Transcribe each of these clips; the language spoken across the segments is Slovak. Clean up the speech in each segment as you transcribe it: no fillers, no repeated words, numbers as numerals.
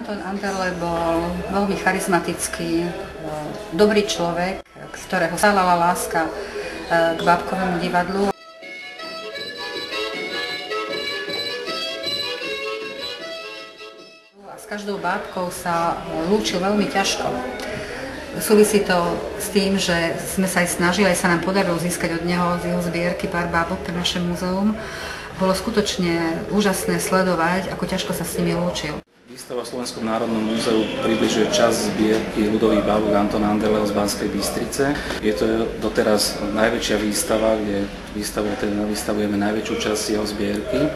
Anton Anderle bol veľmi charizmatický, dobrý človek, z ktorého sálala láska k bábkovému divadlu. A s každou bábkou sa lúčil veľmi ťažko. Súvisí to s tým, že sme sa aj snažili, aj sa nám podarilo získať od neho z jeho zbierky pár bábok pre naše múzeum. Bolo skutočne úžasné sledovať, ako ťažko sa s nimi lúčil. Výstava v Slovenskom národnom múzeu približuje časť zbierky ľudových bábok Antona Anderleho z Banskej Bystrice. Je to doteraz najväčšia výstava, kde vystavujeme najväčšiu časť jeho zbierky.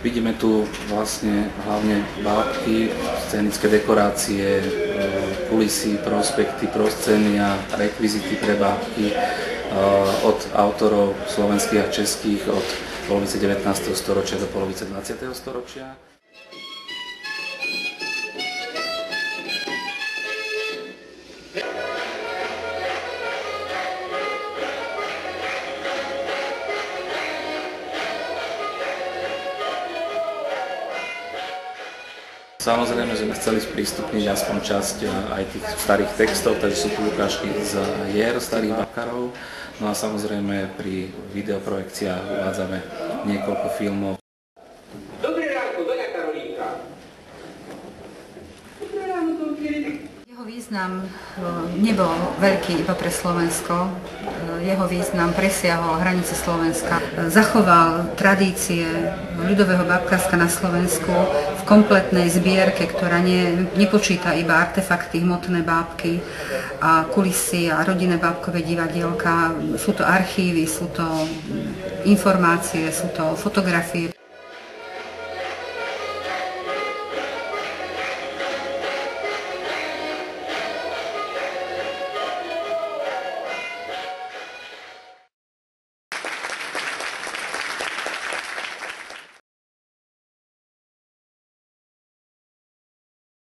Vidíme tu vlastne hlavne bábky, scénické dekorácie, kulisy, prospekty, proscény a rekvizity pre bábky od autorov slovenských a českých od polovice 19. storočia do polovice 20. storočia. Samozrejme, že sme chceli sprístupniť aspoň časť aj tých starých textov, takže sú tu ukážky z hier starých bábkarov. No a samozrejme pri videoprojekciách uvádzame niekoľko filmov. Dobré ráno, doňa Karolínka. Dobré ráno, Jeho význam nebol veľký iba pre Slovensko. Jeho význam presiahol hranice Slovenska. Zachoval tradície ľudového bábkarstva na Slovensku v kompletnej zbierke, ktorá nepočíta iba artefakty, hmotné bábky a kulisy a rodinné bábkové divadielka. Sú to archívy, sú to informácie, sú to fotografie.